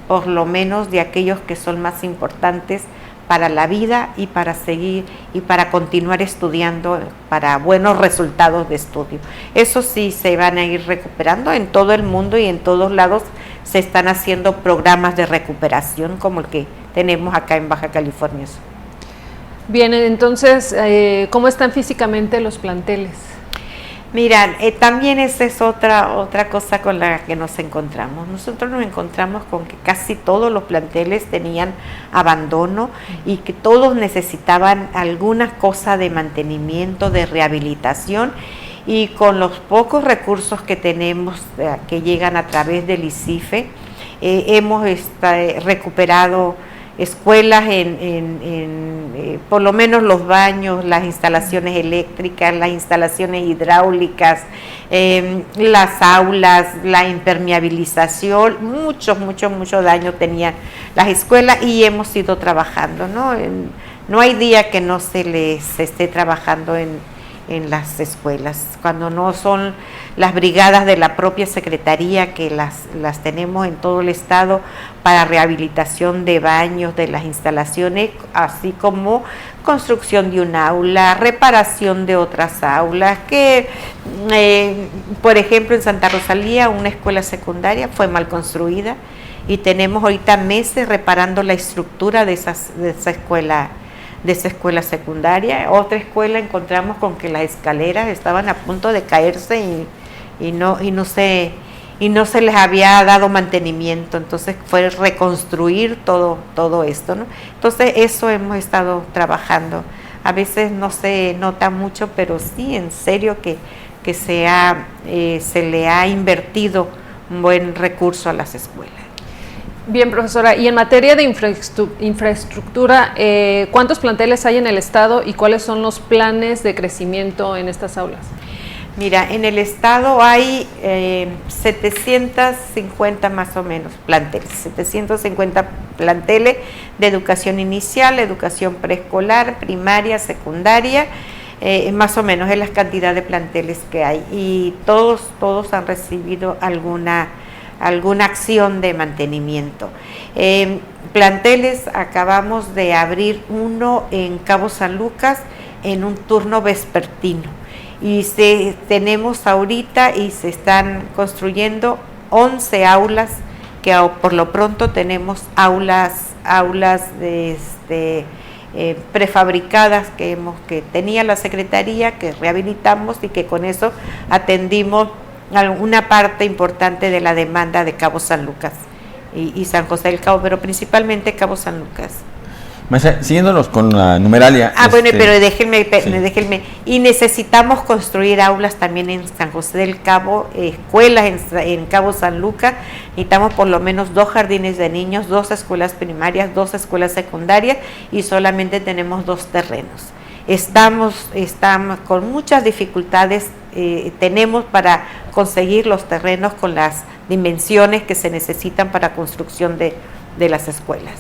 por lo menos de aquellos que son más importantes para la vida y para seguir y para continuar estudiando para buenos resultados de estudio. Eso sí se van a ir recuperando en todo el mundo y en todos lados se están haciendo programas de recuperación como el que tenemos acá en Baja California Sur. Bien, entonces, ¿cómo están físicamente los planteles? Mira, también esa es otra cosa con la que nos encontramos. Nosotros nos encontramos con que casi todos los planteles tenían abandono y que todos necesitaban alguna cosa de mantenimiento, de rehabilitación, y con los pocos recursos que tenemos que llegan a través del ICIFE, hemos recuperado escuelas por lo menos los baños, las instalaciones eléctricas, las instalaciones hidráulicas, las aulas, la impermeabilización, mucho daño tenían las escuelas y hemos ido trabajando, ¿no? No hay día que no se les esté trabajando en las escuelas, cuando no son las brigadas de la propia Secretaría, que las tenemos en todo el estado para rehabilitación de baños, de las instalaciones, así como construcción de un aula, reparación de otras aulas, que por ejemplo en Santa Rosalía una escuela secundaria fue mal construida y tenemos ahorita meses reparando la estructura de esa escuela secundaria. Otra escuela encontramos con que las escaleras estaban a punto de caerse y no se les había dado mantenimiento, entonces fue reconstruir todo esto, ¿no? Entonces eso hemos estado trabajando. A veces no se nota mucho, pero sí, en serio que se le ha invertido un buen recurso a las escuelas. Bien, profesora, y en materia de infraestructura, ¿cuántos planteles hay en el estado y cuáles son los planes de crecimiento en estas aulas? Mira, en el estado hay 750 más o menos planteles, 750 planteles de educación inicial, educación preescolar, primaria, secundaria, más o menos es la cantidad de planteles que hay, y todos han recibido alguna acción de mantenimiento. Planteles, acabamos de abrir uno en Cabo San Lucas en un turno vespertino y tenemos ahorita y se están construyendo 11 aulas, que por lo pronto tenemos aulas prefabricadas que tenía la Secretaría, que rehabilitamos y que con eso atendimos una parte importante de la demanda de Cabo San Lucas y San José del Cabo, pero principalmente Cabo San Lucas. Maestra, siguiéndonos con la numeralia. Bueno, pero déjenme. Y necesitamos construir aulas también en San José del Cabo, escuelas en Cabo San Lucas. Necesitamos por lo menos 2 jardines de niños, 2 escuelas primarias, 2 escuelas secundarias y solamente tenemos 2 terrenos. Estamos con muchas dificultades, tenemos para conseguir los terrenos con las dimensiones que se necesitan para construcción de las escuelas.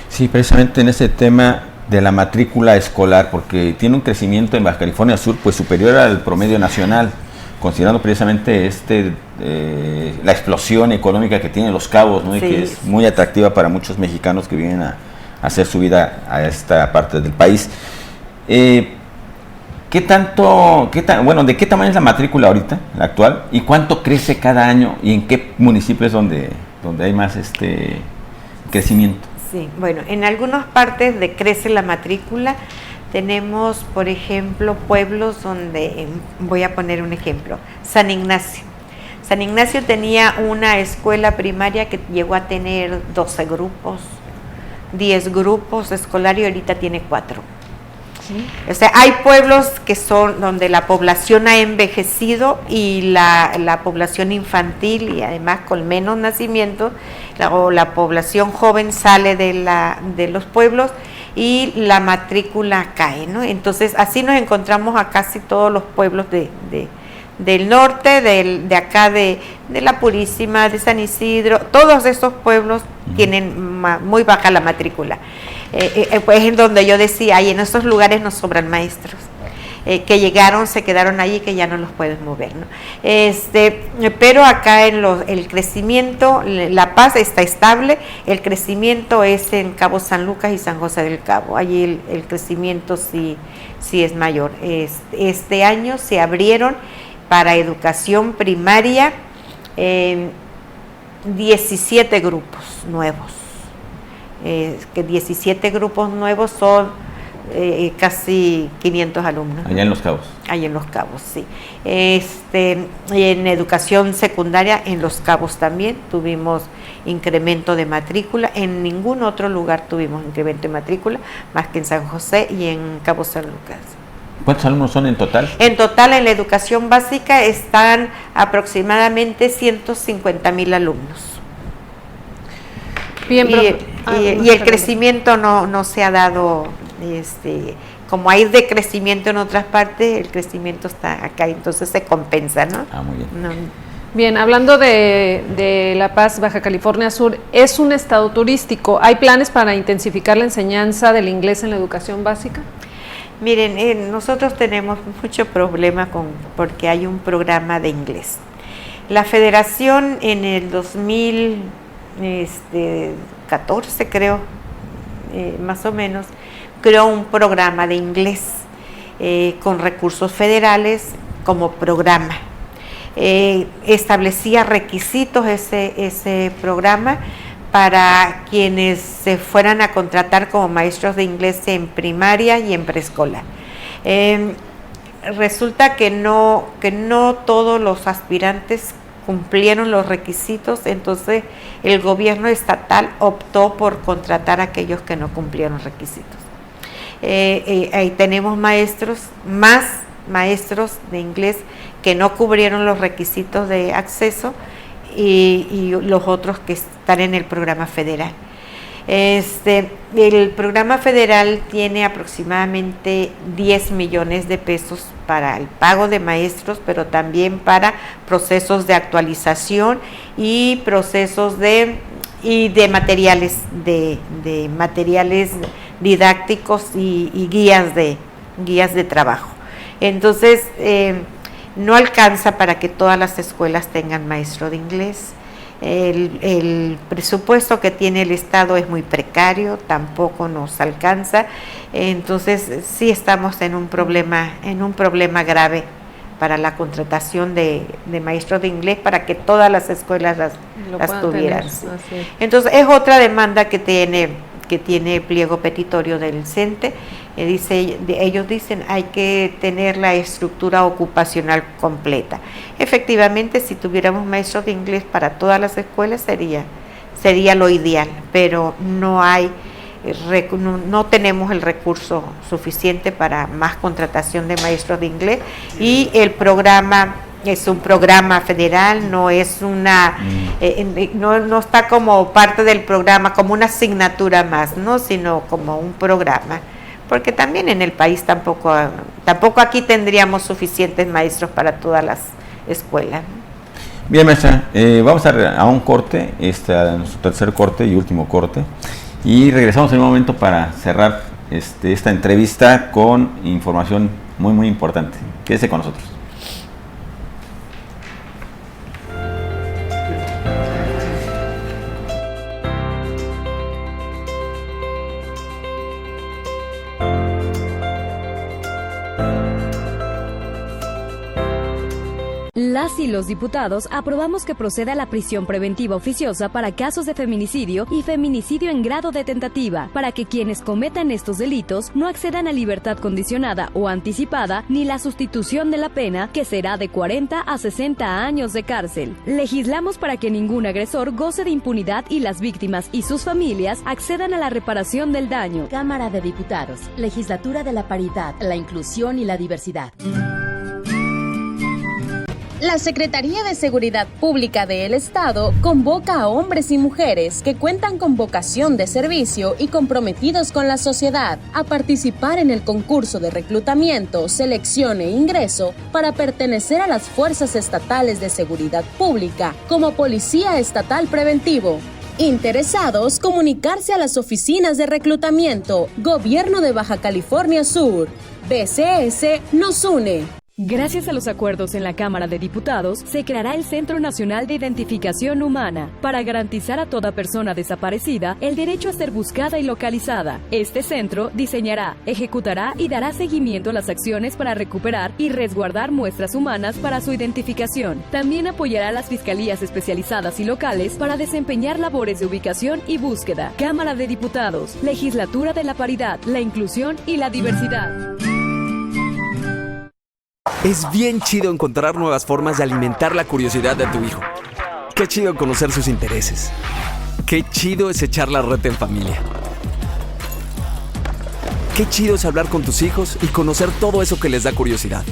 Sí, precisamente en ese tema de la matrícula escolar, porque tiene un crecimiento en Baja California Sur pues superior al promedio nacional, considerando precisamente la explosión económica que tienen Los Cabos, ¿no? Sí, y que es muy atractiva para muchos mexicanos que vienen a hacer su vida a esta parte del país. ¿De qué tamaño es la matrícula ahorita, la actual, y cuánto crece cada año y en qué municipios donde hay más crecimiento? Sí, bueno, en algunas partes crece la matrícula. Tenemos, por ejemplo, pueblos donde, voy a poner un ejemplo, San Ignacio. San Ignacio tenía una escuela primaria que llegó a tener 12 grupos, 10 grupos escolares y ahorita tiene 4. ¿Sí? O sea, hay pueblos que son donde la población ha envejecido y la población infantil y además con menos nacimientos, la población joven sale de los pueblos y la matrícula cae, ¿no? Entonces así nos encontramos a casi todos los pueblos del norte, de acá de La Purísima, de San Isidro, todos esos pueblos tienen muy baja la matrícula. Pues en donde yo decía, y en esos lugares nos sobran maestros, que llegaron, se quedaron allí, que ya no los pueden mover, ¿no? Pero acá el crecimiento, La Paz está estable, el crecimiento es en Cabo San Lucas y San José del Cabo, allí el crecimiento sí es mayor. Este año se abrieron para educación primaria 17 grupos nuevos. Que 17 grupos nuevos son casi 500 alumnos. Allá en Los Cabos. Allá en Los Cabos, sí. En educación secundaria en Los Cabos también tuvimos incremento de matrícula. En ningún otro lugar tuvimos incremento de matrícula, más que en San José y en Cabo San Lucas. ¿Cuántos alumnos son en total? En total, en la educación básica están aproximadamente 150,000 alumnos. Bien, y el crecimiento no se ha dado, como hay decrecimiento en otras partes, el crecimiento está acá, entonces se compensa, ¿no? Muy bien. Bien, hablando de La Paz, Baja California Sur, es un estado turístico. ¿Hay planes para intensificar la enseñanza del inglés en la educación básica? Miren, nosotros tenemos mucho problema porque hay un programa de inglés. La Federación en el 2014, creo, más o menos, creó un programa de inglés con recursos federales como programa. Establecía requisitos ese programa para quienes se fueran a contratar como maestros de inglés en primaria y en preescolar. Resulta que no todos los aspirantes cumplieron los requisitos, entonces el gobierno estatal optó por contratar a aquellos que no cumplieron requisitos. Ahí tenemos más maestros de inglés que no cubrieron los requisitos de acceso y los otros que están en el programa federal. El programa federal tiene aproximadamente 10 millones de pesos para el pago de maestros, pero también para procesos de actualización y procesos de materiales, de materiales didácticos y guías de trabajo. Entonces, no alcanza para que todas las escuelas tengan maestro de inglés. El presupuesto que tiene el Estado es muy precario, tampoco nos alcanza, entonces sí estamos en un problema grave para la contratación de maestros de inglés para que todas las escuelas las tuvieran. Entonces es otra demanda que tiene el pliego petitorio del CENTE. Ellos dicen hay que tener la estructura ocupacional completa. Efectivamente, si tuviéramos maestros de inglés para todas las escuelas sería lo ideal, pero no tenemos el recurso suficiente para más contratación de maestros de inglés y el programa es un programa federal, no es no está como parte del programa, como una asignatura más, ¿no? Sino como un programa. Porque también en el país tampoco aquí tendríamos suficientes maestros para todas las escuelas. Bien, maestra, vamos a un corte, nuestro tercer corte y último corte, y regresamos en un momento para cerrar esta entrevista con información muy, muy importante. Quédese con nosotros. Las y los diputados aprobamos que proceda la prisión preventiva oficiosa para casos de feminicidio y feminicidio en grado de tentativa, para que quienes cometan estos delitos no accedan a libertad condicionada o anticipada ni la sustitución de la pena, que será de 40 a 60 años de cárcel. Legislamos para que ningún agresor goce de impunidad y las víctimas y sus familias accedan a la reparación del daño. Cámara de Diputados, Legislatura de la Paridad, la Inclusión y la Diversidad. La Secretaría de Seguridad Pública del Estado convoca a hombres y mujeres que cuentan con vocación de servicio y comprometidos con la sociedad a participar en el concurso de reclutamiento, selección e ingreso para pertenecer a las Fuerzas Estatales de Seguridad Pública como Policía Estatal Preventivo. Interesados, comunicarse a las oficinas de reclutamiento, Gobierno de Baja California Sur. BCS nos une. Gracias a los acuerdos en la Cámara de Diputados, se creará el Centro Nacional de Identificación Humana para garantizar a toda persona desaparecida el derecho a ser buscada y localizada. Este centro diseñará, ejecutará y dará seguimiento a las acciones para recuperar y resguardar muestras humanas para su identificación. También apoyará a las fiscalías especializadas y locales para desempeñar labores de ubicación y búsqueda. Cámara de Diputados, Legislatura de la Paridad, la Inclusión y la Diversidad. Es bien chido encontrar nuevas formas de alimentar la curiosidad de tu hijo. Qué chido conocer sus intereses. Qué chido es echar la reta en familia. Qué chido es hablar con tus hijos y conocer todo eso que les da curiosidad.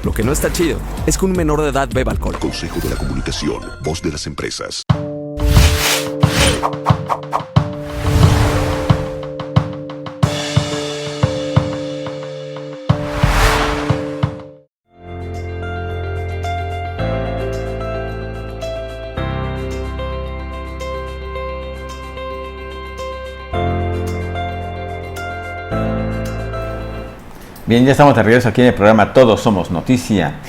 Lo que no está chido es que un menor de edad beba alcohol. Consejo de la Comunicación, voz de las empresas. Bien, ya estamos de regreso aquí en el programa Todos Somos Noticia,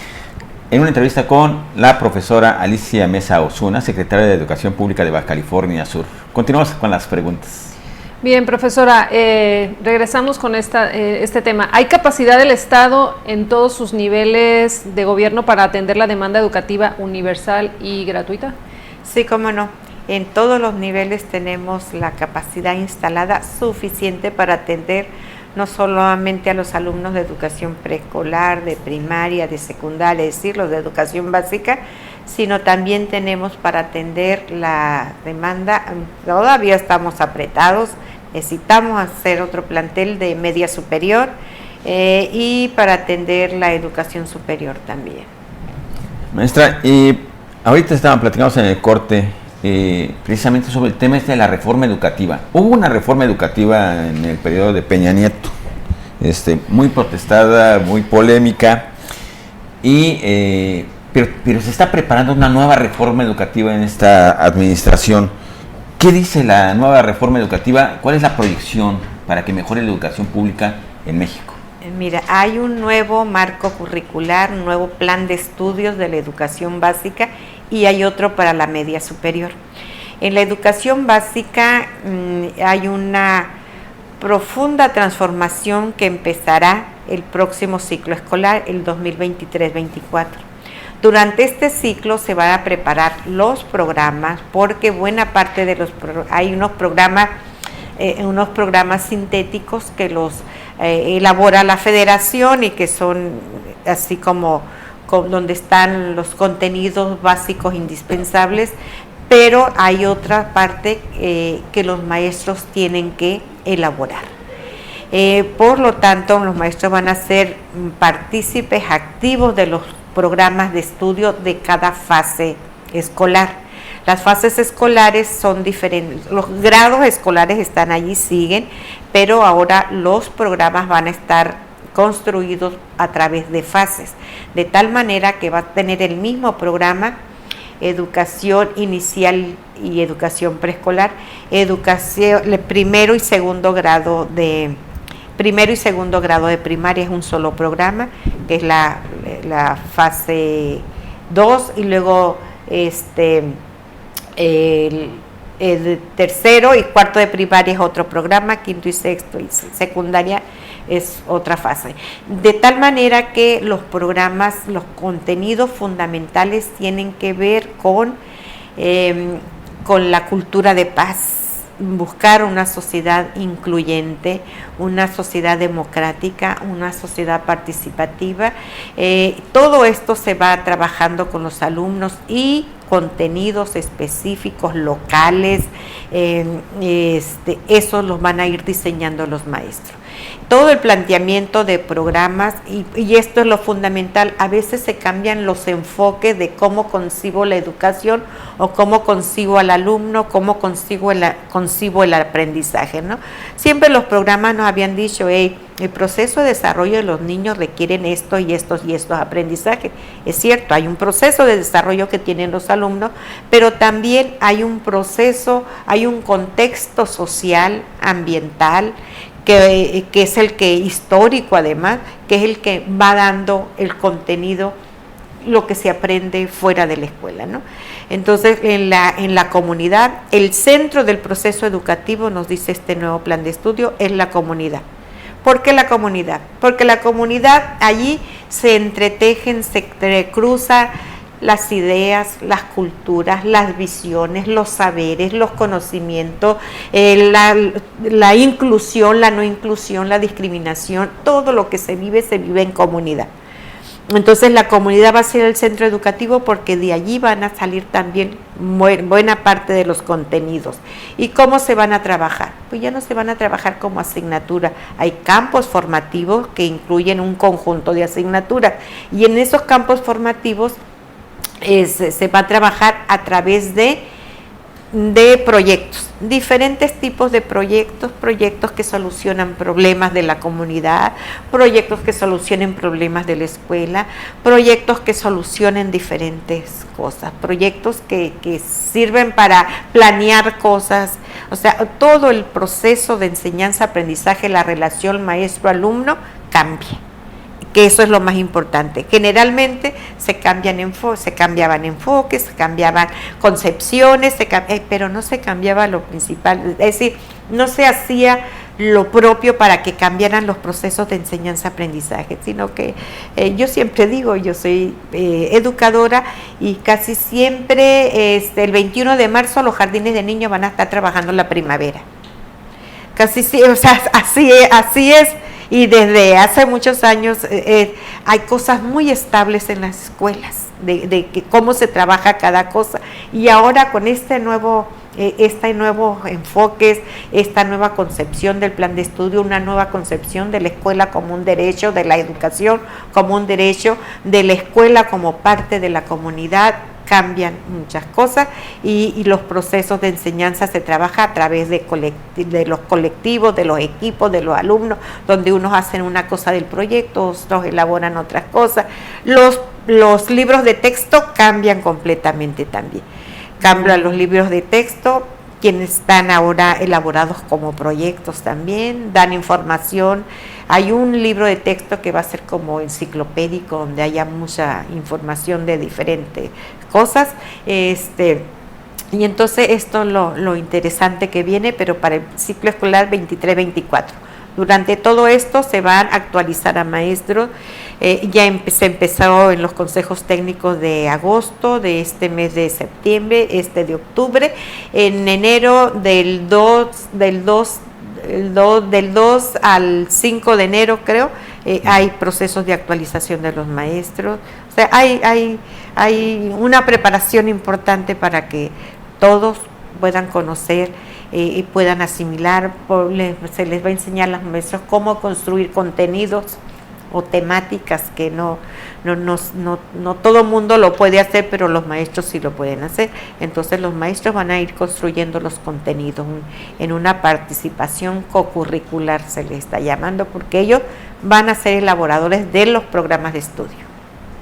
en una entrevista con la profesora Alicia Mesa Osuna, secretaria de Educación Pública de Baja California Sur. Continuamos con las preguntas. Bien, profesora, regresamos con este tema. ¿Hay capacidad del Estado en todos sus niveles de gobierno para atender la demanda educativa universal y gratuita? Sí, cómo no. En todos los niveles tenemos la capacidad instalada suficiente para atender no solamente a los alumnos de educación preescolar, de primaria, de secundaria, es decir, los de educación básica, sino también tenemos para atender la demanda. Todavía estamos apretados, necesitamos hacer otro plantel de media superior y para atender la educación superior también. Maestra, ahorita estaban platicando en el corte precisamente sobre el tema de la reforma educativa. Hubo una reforma educativa en el periodo de Peña Nieto, muy protestada, muy polémica, pero se está preparando una nueva reforma educativa en esta administración. ¿Qué dice la nueva reforma educativa? ¿Cuál es la proyección para que mejore la educación pública en México? Mira, hay un nuevo marco curricular, un nuevo plan de estudios de la educación básica y hay otro para la media superior. En la educación básica hay una profunda transformación que empezará el próximo ciclo escolar, el 2023-24. Durante este ciclo se van a preparar los programas, porque buena parte de hay unos programas sintéticos que los elabora la federación y que son así como donde están los contenidos básicos indispensables, pero hay otra parte que los maestros tienen que elaborar. Por lo tanto, los maestros van a ser partícipes activos de los programas de estudio de cada fase escolar. Las fases escolares son diferentes, los grados escolares están allí, siguen, pero ahora los programas van a estar construidos a través de fases, de tal manera que va a tener el mismo programa, educación inicial y educación preescolar, educación primero y segundo grado de primaria, es un solo programa, que es la fase 2, y luego el tercero y cuarto de primaria es otro programa, quinto y sexto y secundaria es otra fase. De tal manera que los programas, los contenidos fundamentales tienen que ver con la cultura de paz, buscar una sociedad incluyente, una sociedad democrática, una sociedad participativa. Todo esto se va trabajando con los alumnos y contenidos específicos locales, esos los van a ir diseñando los maestros. Todo el planteamiento de programas, y esto es lo fundamental, a veces se cambian los enfoques de cómo concibo la educación o cómo concibo al alumno, cómo concibo el aprendizaje, ¿no? Siempre los programas nos habían dicho, el proceso de desarrollo de los niños requieren esto y estos aprendizajes. Es cierto, hay un proceso de desarrollo que tienen los alumnos, pero también hay un proceso, hay un contexto social, ambiental, que es el que histórico además, que es el que va dando el contenido, lo que se aprende fuera de la escuela, ¿no? Entonces, en la comunidad, el centro del proceso educativo, nos dice este nuevo plan de estudio, es la comunidad. ¿Por qué la comunidad? Porque la comunidad, allí se entretejen, se cruzan las ideas, las culturas, las visiones, los saberes, los conocimientos, la inclusión, la no inclusión, la discriminación, todo lo que se vive en comunidad. Entonces la comunidad va a ser el centro educativo porque de allí van a salir también buena parte de los contenidos. ¿Y cómo se van a trabajar? Pues ya no se van a trabajar como asignatura. Hay campos formativos que incluyen un conjunto de asignaturas y en esos campos formativos se va a trabajar a través de proyectos, diferentes tipos de proyectos que solucionan problemas de la comunidad, proyectos que solucionen problemas de la escuela, proyectos que solucionen diferentes cosas, proyectos que sirven para planear cosas, o sea, todo el proceso de enseñanza-aprendizaje, la relación maestro-alumno cambia. Que eso es lo más importante. Generalmente se cambiaban enfoques, se cambiaban concepciones, pero no se cambiaba lo principal, es decir, no se hacía lo propio para que cambiaran los procesos de enseñanza-aprendizaje, sino que yo siempre digo, yo soy educadora y casi siempre el 21 de marzo los jardines de niños van a estar trabajando en la primavera. Casi sí, o sea, así es. Y desde hace muchos años hay cosas muy estables en las escuelas, de cómo se trabaja cada cosa. Y ahora con este nuevo enfoque, esta nueva concepción del plan de estudio, una nueva concepción de la escuela como un derecho, de la educación como un derecho, de la escuela como parte de la comunidad, cambian muchas cosas y los procesos de enseñanza se trabaja a través de los colectivos, de los equipos, de los alumnos, donde unos hacen una cosa del proyecto, otros elaboran otras cosas. Los libros de texto cambian completamente también. Cambian los libros de texto, quienes están ahora elaborados como proyectos también, dan información. Hay un libro de texto que va a ser como enciclopédico, donde haya mucha información de diferentes cosas. Y entonces esto es lo interesante que viene, pero para el ciclo escolar 23-24. Durante todo esto se van a actualizar a maestros. Se empezó en los consejos técnicos de agosto, de este mes de septiembre, de octubre. En enero del 2 al 5 de enero, creo, hay procesos de actualización de los maestros. O sea, hay una preparación importante para que todos puedan conocer y puedan asimilar. Se les va a enseñar a los maestros cómo construir contenidos o temáticas que no todo mundo lo puede hacer, pero los maestros sí lo pueden hacer. Entonces los maestros van a ir construyendo los contenidos en una participación co-curricular, se les está llamando, porque ellos van a ser elaboradores de los programas de estudio.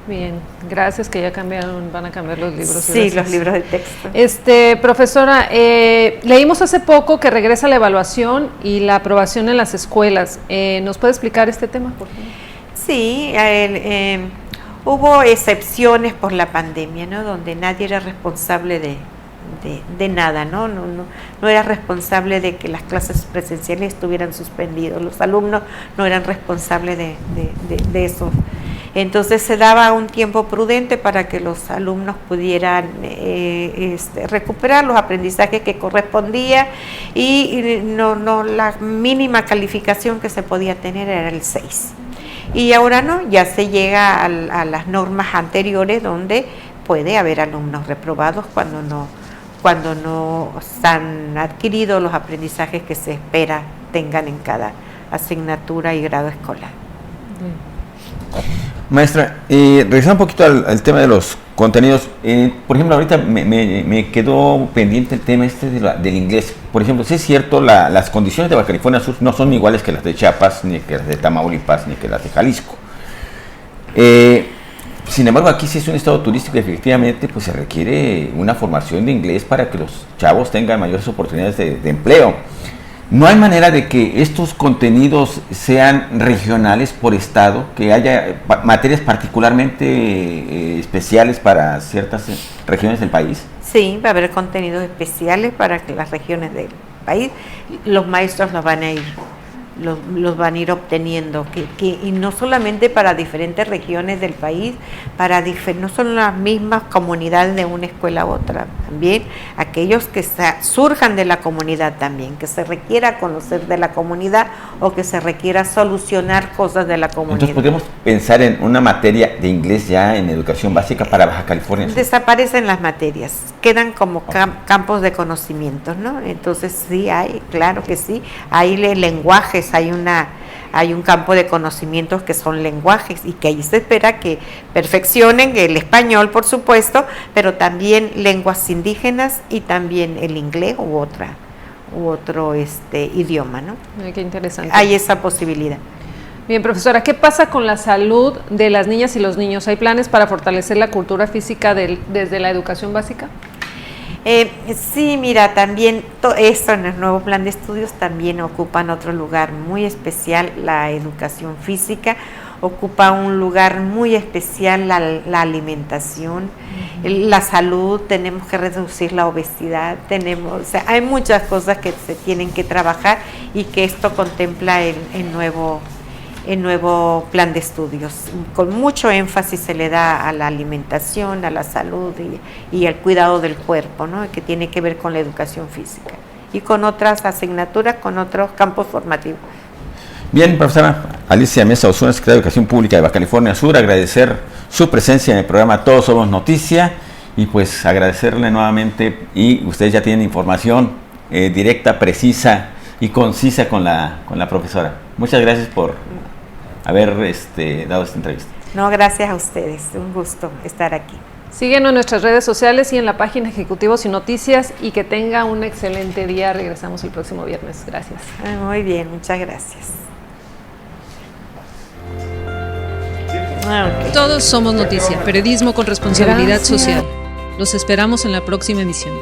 Bien, gracias, que ya van a cambiar los libros. Sí, gracias. Los libros de texto. Profesora, leímos hace poco que regresa la evaluación y la aprobación en las escuelas. ¿Nos puede explicar este tema, por favor? Sí, hubo excepciones por la pandemia, ¿no? Donde nadie era responsable de nada, ¿no? No era responsable de que las clases presenciales estuvieran suspendidas, los alumnos no eran responsables de eso. Entonces se daba un tiempo prudente para que los alumnos pudieran recuperar los aprendizajes que correspondía y la mínima calificación que se podía tener era el 6. Y ahora no, ya se llega a las normas anteriores donde puede haber alumnos reprobados cuando no han adquirido los aprendizajes que se espera tengan en cada asignatura y grado escolar. Maestra, regresando un poquito al tema de los contenidos, por ejemplo, ahorita me quedó pendiente el tema del inglés. Por ejemplo, si es cierto, las condiciones de Baja California Sur no son iguales que las de Chiapas, ni que las de Tamaulipas, ni que las de Jalisco. Sin embargo, aquí sí es un estado turístico y efectivamente pues se requiere una formación de inglés para que los chavos tengan mayores oportunidades de empleo. ¿No hay manera de que estos contenidos sean regionales por estado, que haya materias particularmente especiales para ciertas regiones del país? Sí, va a haber contenidos especiales para las regiones del país. Los maestros los van a ir obteniendo, y no solamente para diferentes regiones del país, no son las mismas comunidades de una escuela a otra, también aquellos que surjan de la comunidad también, que se requiera conocer de la comunidad o que se requiera solucionar cosas de la comunidad. Entonces podemos pensar en una materia de inglés ya en educación básica para Baja California. Desaparecen las materias, quedan como campos de conocimientos, ¿no? Entonces sí hay, claro que sí, hay lenguajes, hay un campo de conocimientos que son lenguajes y que ahí se espera que perfeccionen el español, por supuesto, pero también lenguas indígenas y también el inglés u otro idioma, ¿no? Qué interesante. Hay esa posibilidad. Bien, profesora, ¿qué pasa con la salud de las niñas y los niños? ¿Hay planes para fortalecer la cultura física desde la educación básica? Sí, mira, también esto en el nuevo plan de estudios también ocupan otro lugar muy especial, la educación física, ocupa un lugar muy especial la alimentación, la salud, tenemos que reducir la obesidad, hay muchas cosas que se tienen que trabajar y que esto contempla el nuevo plan de estudios. Con mucho énfasis se le da a la alimentación, a la salud y al cuidado del cuerpo, ¿no? Que tiene que ver con la educación física y con otras asignaturas, con otros campos formativos. Bien, profesora Alicia Mesa Osuna, secretaria de Educación Pública de Baja California Sur, agradecer su presencia en el programa Todos Somos Noticia y pues agradecerle nuevamente, y ustedes ya tienen información directa, precisa y concisa con la profesora. Muchas gracias por haber dado esta entrevista. No, gracias a ustedes, un gusto estar aquí. Síguenos en nuestras redes sociales y en la página Ejecutivos y Noticias, y que tenga un excelente día. Regresamos el próximo viernes. Gracias. Muy bien, muchas gracias. Okay. Todos somos noticia, periodismo con responsabilidad social. Los esperamos en la próxima emisión.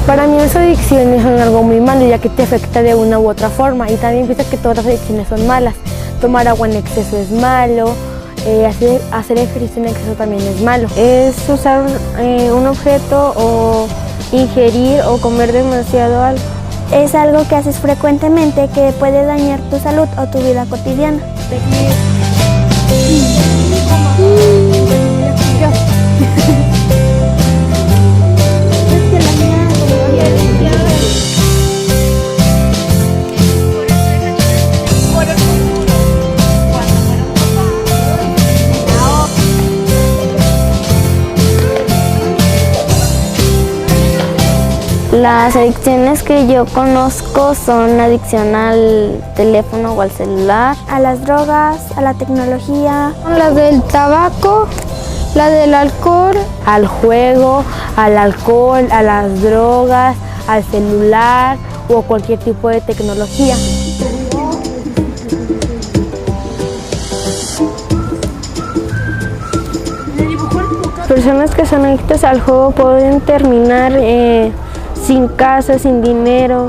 Para mí las adicciones son algo muy malo, ya que te afecta de una u otra forma, y también pienso que todas las adicciones son malas. Tomar agua en exceso es malo, hacer ejercicio en exceso también es malo. Es usar un objeto o ingerir o comer demasiado algo. Es algo que haces frecuentemente que puede dañar tu salud o tu vida cotidiana. Las adicciones que yo conozco son adicción al teléfono o al celular, a las drogas, a la tecnología, la del tabaco, la del alcohol, al juego, al alcohol, a las drogas, al celular o cualquier tipo de tecnología. Personas que son adictas al juego pueden terminar sin casa, sin dinero.